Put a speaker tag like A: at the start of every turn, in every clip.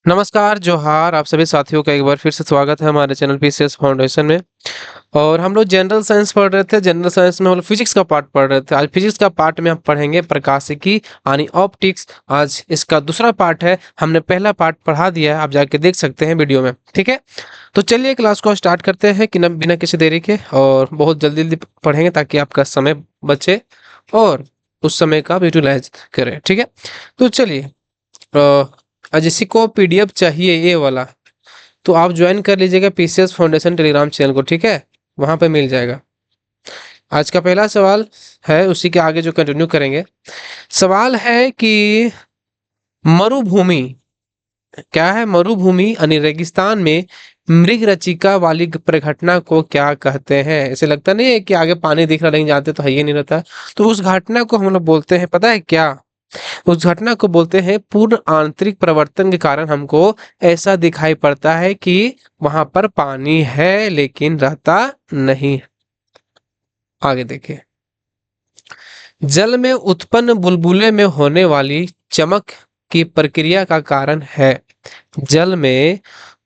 A: नमस्कार, जोहार आप सभी साथियों का एक बार फिर से स्वागत है हमारे चैनल पीसीएस फाउंडेशन में। और हम लोग जनरल साइंस पढ़ रहे थे। जनरल साइंस में हम लोग फिजिक्स का पार्ट पढ़ रहे थे। आज फिजिक्स का पार्ट में हम पढ़ेंगे प्रकाशिकी यानी ऑप्टिक्स। आज इसका दूसरा पार्ट है। हमने पहला पार्ट पढ़ा दिया है, आप जाके देख सकते हैं वीडियो में। ठीक है, तो चलिए क्लास को स्टार्ट करते हैं कि बिना किसी देरी के, और बहुत जल्दी जल्दी पढ़ेंगे ताकि आपका समय बचे और उस समय का यूटिलाइज करें। ठीक है, तो चलिए। जिसी को पीडीएफ चाहिए ये वाला, तो आप ज्वाइन कर लीजिएगा पीसीएस फाउंडेशन टेलीग्राम चैनल को। ठीक है, वहां पे मिल जाएगा। आज का पहला सवाल है, उसी के आगे जो कंटिन्यू करेंगे। सवाल है कि मरुभूमि क्या है? मरुभूमि यानी रेगिस्तान में मृगरचिका वाली प्रघटना को क्या कहते हैं? ऐसे लगता नहीं है कि आगे पानी दिख रहा नहीं, जाते तो है ही नहीं रहता। तो उस घटना को हम लोग बोलते हैं, पता है क्या? उस घटना को बोलते हैं पूर्ण आंतरिक प्रवर्तन के कारण हमको ऐसा दिखाई पड़ता है कि वहां पर पानी है लेकिन रहता नहीं। आगे देखिए। जल में उत्पन्न बुलबुले में होने वाली चमक की प्रक्रिया का कारण है। जल में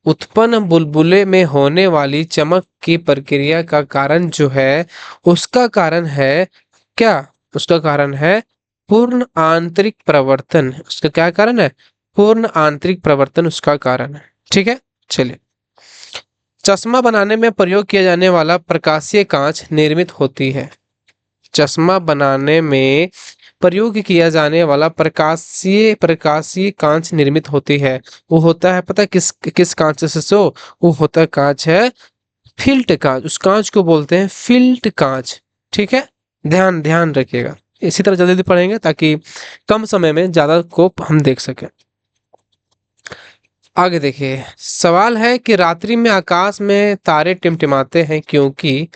A: उत्पन्न बुलबुले में होने वाली चमक की प्रक्रिया का कारण जो है, उसका कारण है क्या? उसका कारण है पूर्ण आंतरिक प्रवर्तन। उसका क्या कारण है? पूर्ण आंतरिक प्रवर्तन उसका कारण है। ठीक है, चलिए। चश्मा बनाने में प्रयोग किया जाने वाला प्रकाशीय कांच निर्मित होती है। चश्मा बनाने में प्रयोग किया जाने वाला प्रकाशीय प्रकाशीय कांच निर्मित होती है। वो होता है, पता है किस किस कांच से? वो होता है कांच है फिल्ट कांच। उस कांच को बोलते हैं फिल्ट कांच। ठीक है, ध्यान ध्यान रखिएगा। इसी तरह जल्दी जल्दी पढ़ेंगे ताकि कम समय में ज्यादा को हम देख सकें। आगे देखिए। सवाल है कि रात्रि में आकाश में तारे टिमटिमाते हैं क्योंकि?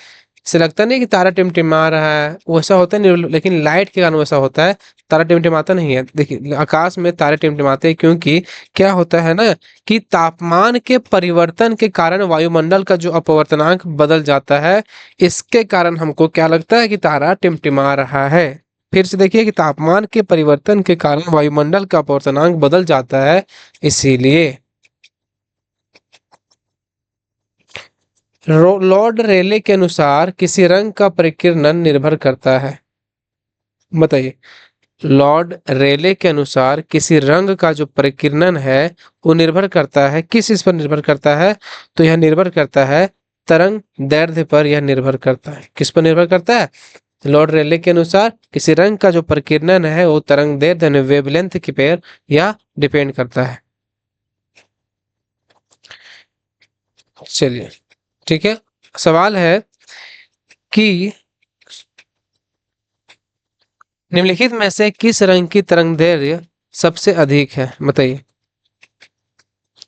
A: इसे लगता नहीं कि तारा टिमटिमा रहा है, वैसा होता नहीं, लेकिन लाइट के कारण वैसा होता है। तारा टिमटिमाता नहीं है। देखिए, आकाश में तारे टिमटिमाते हैं क्योंकि क्या होता है ना, कि तापमान के परिवर्तन के कारण वायुमंडल का जो अपवर्तनांक बदल जाता है। इसके कारण हमको क्या लगता है कि तारा टिमटिमा रहा है। फिर से देखिए कि तापमान के परिवर्तन के कारण वायुमंडल का अपवर्तनांक बदल जाता है, इसीलिए। लॉर्ड रेले के अनुसार किसी रंग का परिकीर्णन निर्भर करता है। बताइए। लॉर्ड रेले के अनुसार किसी रंग का जो परिकीर्णन है वो निर्भर करता है, किस चीज पर निर्भर करता है? तो यह निर्भर करता है तरंग दैर्ध्य पर। यह निर्भर करता है, किस पर निर्भर करता है? लॉर्ड रेले के अनुसार किसी रंग का जो परिकीर्णन है वो तरंग दैर्ध्य वेवलेंथ की पर या डिपेंड करता है। चलिए, ठीक है। सवाल है कि निम्नलिखित में से किस रंग की तरंगदैर्ध्य सबसे अधिक है? बताइए।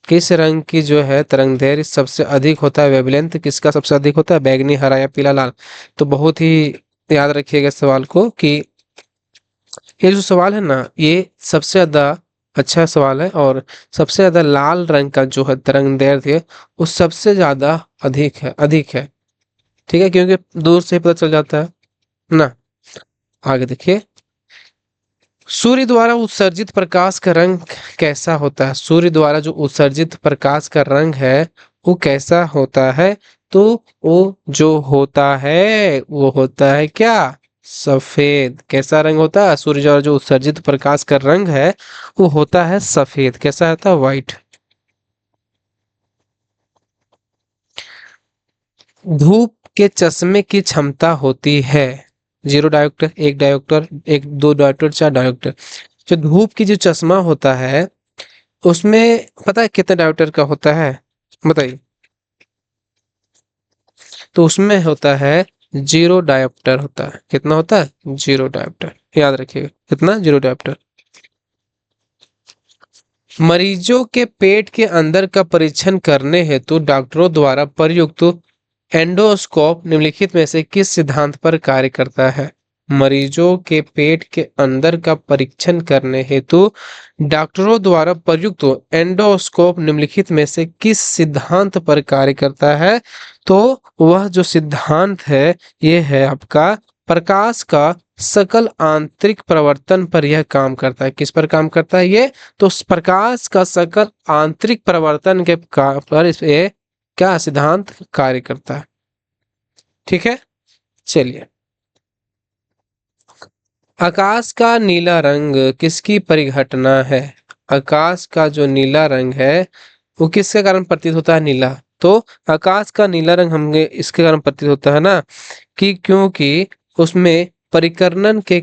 A: किस रंग की जो है तरंगदैर्ध्य सबसे अधिक होता है? वेवलेंथ किसका सबसे अधिक होता है? बैगनी, हरा या पीला, लाल? तो बहुत ही याद रखिएगा इस सवाल को कि ये जो सवाल है ना, ये सबसे ज्यादा अच्छा सवाल है। और सबसे ज्यादा लाल रंग का जो है तरंगदैर्ध्य वो सबसे ज्यादा अधिक है। ठीक है, क्योंकि दूर से ही पता चल जाता है ना। आगे देखिए। सूर्य द्वारा उत्सर्जित प्रकाश का रंग कैसा होता है? सूर्य द्वारा जो उत्सर्जित प्रकाश का रंग है वो कैसा होता है? तो वो जो होता है वो होता है क्या? सफेद। कैसा रंग होता है? सूर्य द्वारा जो उत्सर्जित प्रकाश का रंग है वो होता है सफेद। कैसा होता है? व्हाइट। धूप के चश्मे की क्षमता होती है 0 डायोप्टर, 1 डायोप्टर, एक 2 डायोप्टर, 4 डायोप्टर। जो धूप की जो चश्मा होता है उसमें पता है कितने डायोप्टर का होता है? बताइए। तो उसमें होता है 0 डायोप्टर होता है। कितना होता है? 0 डायोप्टर। याद रखिएगा, कितना? 0 डायोप्टर। मरीजों के पेट के अंदर का परीक्षण करने हेतु डॉक्टरों द्वारा प्रयुक्त एंडोस्कोप निम्नलिखित में से किस सिद्धांत पर कार्य करता है? मरीजों के पेट के अंदर का परीक्षण करने हेतु डॉक्टरों द्वारा प्रयुक्त एंडोस्कोप निम्नलिखित में से किस सिद्धांत पर कार्य करता है? तो वह जो सिद्धांत है ये है आपका प्रकाश का सकल आंतरिक प्रवर्तन पर यह काम करता है। किस पर काम करता है ये? तो प्रकाश का सकल आंतरिक प्रवर्तन के पर इस ये क्या सिद्धांत कार्य करता है। ठीक है, चलिए। आकाश का नीला रंग किसकी परिघटना है? आकाश का जो नीला रंग है वो किसके कारण प्रतीत होता है नीला? तो आकाश का नीला रंग हमें इसके कारण प्रतीत होता है ना कि क्योंकि उसमें परिकिरणन के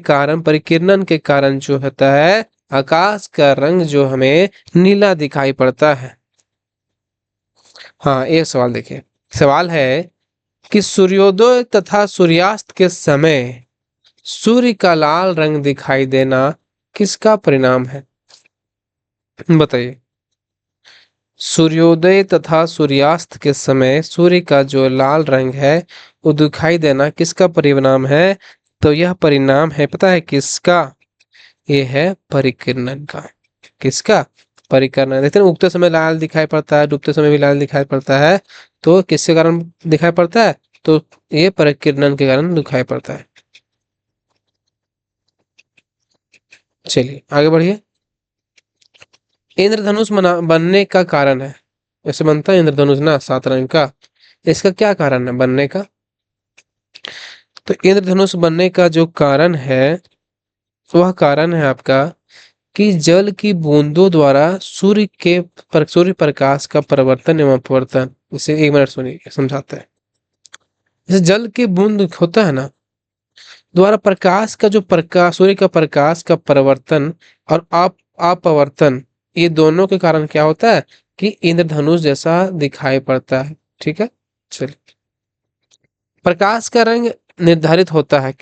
A: कारण जो होता है आकाश का रंग जो हमें नीला दिखाई पड़ता है। हाँ, एक सवाल देखिए। सवाल है कि सूर्योदय तथा सूर्यास्त के समय सूर्य का लाल रंग दिखाई देना किसका परिणाम है? बताइए। सूर्योदय तथा सूर्यास्त के समय सूर्य का जो लाल रंग है वो दिखाई देना किसका परिणाम है? तो यह परिणाम है, पता है किसका? ये है परिकिरणन का। किसका? परिकिरणन। देखते हैं उगते समय लाल दिखाई पड़ता है, डूबते समय भी लाल दिखाई पड़ता है। तो किसके कारण दिखाई पड़ता है? तो ये परिकिरणन के कारण दिखाई पड़ता है। चलिए आगे बढ़िए। इंद्रधनुष बनने का कारण है, ऐसे बनता है इंद्रधनुष ना 7 रंग का। इसका क्या कारण है बनने का? तो इंद्रधनुष बनने का जो कारण है वह कारण है आपका कि जल की बूंदों द्वारा सूर्य प्रकाश का परिवर्तन एवं अपवर्तन। इसे 1 मिनट सुनिए, समझाते हैं। जैसे जल की बूंद होता है ना, द्वारा प्रकाश का जो प्रकाश सूर्य का प्रकाश का परिवर्तन और अपवर्तन, ये दोनों के कारण क्या होता है कि इंद्रधनुष जैसा दिखाई पड़ता है। ठीक है, चलिए। प्रकाश का रंग निर्धारित होता है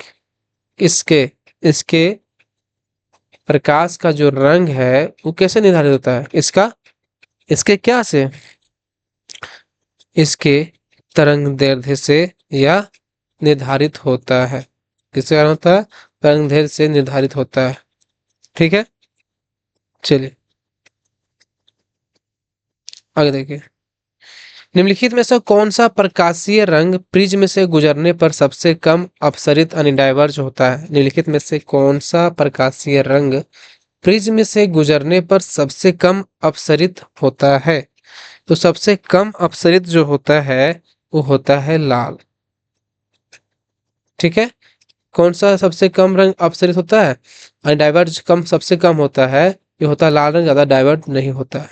A: इसके इसके प्रकाश का जो रंग है वो कैसे निर्धारित होता है? इसके क्या से? इसके तरंग दैर्ध्य से या निर्धारित होता है। किसके कारण होता है? तरंग दैर्ध्य से निर्धारित होता है। ठीक है, चलिए आगे देखिए। निम्नलिखित में से कौन सा प्रकाशीय रंग प्रिज्म से गुजरने पर सबसे कम अपसरित यानी डाइवर्ज होता है? निम्नलिखित में से कौन सा प्रकाशीय रंग प्रिज्म से गुजरने पर सबसे कम अपसरित होता है? तो सबसे कम अपसरित जो होता है वो होता है लाल। ठीक है, कौन सा सबसे कम रंग अपसरित होता है और डाइवर्ज सबसे कम होता है? ये होता है लाल रंग, ज्यादा डाइवर्ट नहीं होता है।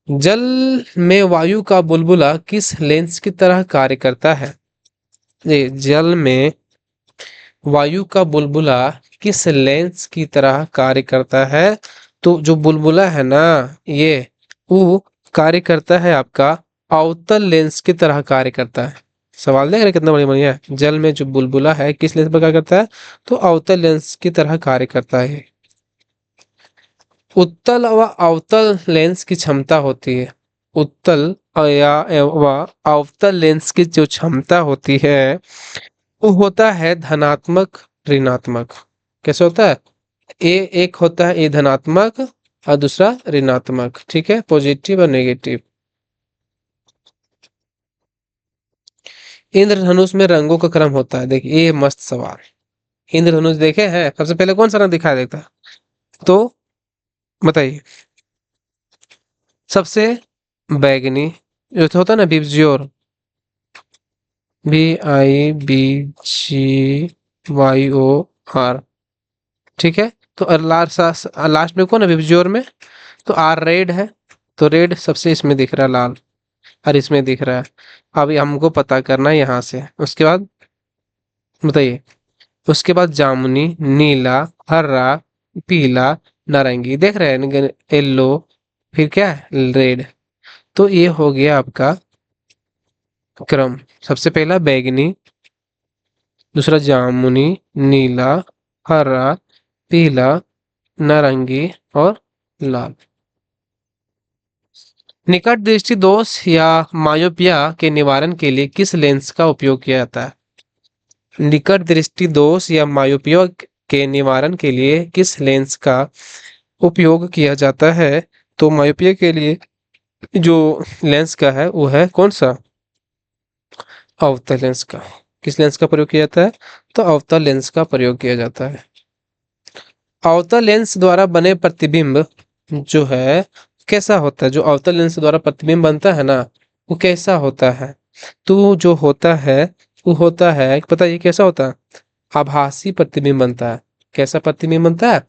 A: जल में वायु का बुलबुला किस लेंस की तरह कार्य करता है? ये जल में वायु का बुलबुला किस लेंस की तरह कार्य करता है? तो जो बुलबुला है ना ये वो कार्य करता है आपका अवतल लेंस की तरह कार्य करता है। सवाल देख रहे कितना बढ़िया बढ़िया है। जल में जो बुलबुला है किस लेंस पर कार्य करता है? तो अवतल लेंस की तरह कार्य करता है। उत्तल व अवतल लेंस की क्षमता होती है। उत्तल या व अवतल लेंस की जो क्षमता होती है वो होता है धनात्मक ऋणात्मक। कैसे होता है? ए एक होता है ए धनात्मक और दूसरा ऋणात्मक। ठीक है, पॉजिटिव और नेगेटिव। इंद्रधनुष में रंगों का क्रम होता है। देखिए ये मस्त सवाल। इंद्रधनुष देखे हैं, सबसे पहले कौन सा रंग दिखाई देता है? तो बताइए। सबसे बैगनी जो होता है ना, विबज्योर, VIBGYOR। ठीक है, तो लास्ट में कौन है विबज्योर में? तो आर रेड है। तो रेड सबसे इसमें दिख रहा है लाल, और इसमें दिख रहा है। अभी हमको पता करना है यहाँ से। उसके बाद बताइए। उसके बाद जामुनी, नीला, हरा, पीला, नारंगी देख रहे हैं, येलो, फिर क्या है रेड। तो ये हो गया आपका क्रम। सबसे पहला बैगनी, दूसरा जामुनी, नीला, हरा, पीला, नारंगी और लाल। निकट दृष्टि दोष या मायोपिया के निवारण के लिए किस लेंस का उपयोग किया जाता है? निकट दृष्टि दोष या मायोपिया के निवारण के लिए किस लेंस का उपयोग किया जाता है? तो मायोपिया के लिए जो लेंस का है वो है कौन सा? अवतल लेंस का। किस लेंस का प्रयोग किया जाता है? तो अवतल लेंस का प्रयोग किया जाता है। अवतल लेंस द्वारा बने प्रतिबिंब जो है कैसा होता है? जो अवतल लेंस द्वारा प्रतिबिंब बनता है ना, वो कैसा होता है? तो जो होता है वो होता है, पता है ये कैसा होता है? आभासी प्रतिबिंब बनता है। कैसा प्रतिबिंब बनता है?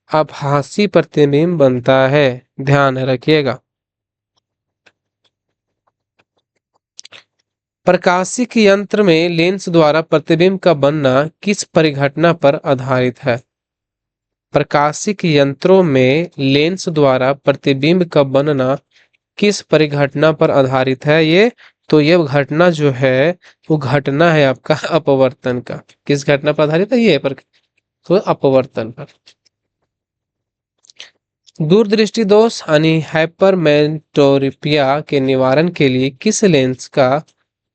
A: आभासी प्रतिबिंब बनता है। ध्यान रखिएगा। प्रकाशिक यंत्र में लेंस द्वारा प्रतिबिंब का बनना किस परिघटना पर आधारित है? प्रकाशिक यंत्रों में लेंस द्वारा प्रतिबिंब का बनना किस परिघटना पर आधारित है ये? तो ये घटना जो है वो घटना है आपका अपवर्तन का। किस घटना पर आधारित है ये? पर तो अपवर्तन पर। दूरदृष्टि दोष यानी हाइपरमेट्रोपिया के निवारण के लिए किस लेंस का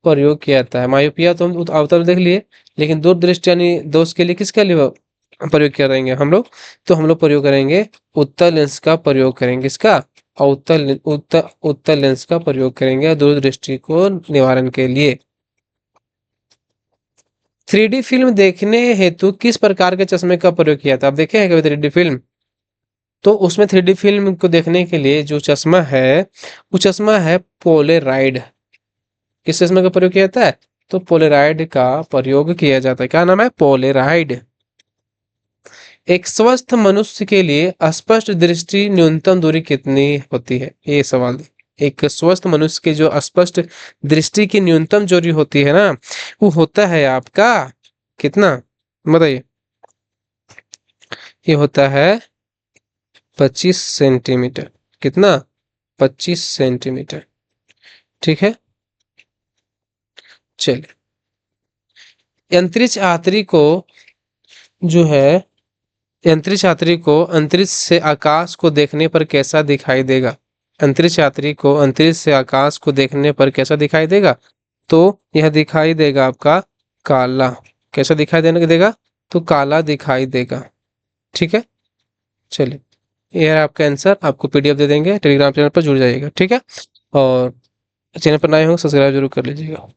A: प्रयोग किया जाता है? मायोपिया तो हम अवतल देख लिए, लेकिन दूरदृष्टि यानी दोष के लिए किसका लिए प्रयोग करेंगे हम लोग? तो हम लोग प्रयोग करेंगे उत्तल लेंस का प्रयोग करेंगे। इसका उत्तल लेंस का प्रयोग करेंगे दूरदृष्टि को निवारण के लिए। 3D फिल्म देखने हेतु किस प्रकार के चश्मे का प्रयोग किया था? आप देखे हैं कभी 3D फिल्म? तो उसमें 3D फिल्म को देखने के लिए जो चश्मा है वो चश्मा है पोलेराइड। किस चश्मे का प्रयोग किया जाता है? तो पोलेराइड का प्रयोग किया जाता है। क्या नाम है? पोलेराइड। एक स्वस्थ मनुष्य के लिए स्पष्ट दृष्टि न्यूनतम दूरी कितनी होती है? ये सवाल। एक स्वस्थ मनुष्य की जो स्पष्ट दृष्टि की न्यूनतम दूरी होती है ना, वो होता है आपका कितना? बताइए। ये होता है 25 सेंटीमीटर। कितना? 25 सेंटीमीटर। ठीक है। चलिए, अंतरिक्ष यात्री को जो है अंतरिक्ष यात्री को अंतरिक्ष से आकाश को देखने पर कैसा दिखाई देगा? अंतरिक्ष यात्री को अंतरिक्ष से आकाश को देखने पर कैसा दिखाई देगा? तो यह दिखाई देगा आपका काला। कैसा दिखाई देने देगा? तो काला दिखाई देगा। ठीक है। चलिए, ये है आपका आंसर। आपको पीडीएफ दे देंगे, टेलीग्राम चैनल पर जुड़ जाइएगा। ठीक है। और चैनल पर नए हो सब्सक्राइब जरूर कर लीजिएगा।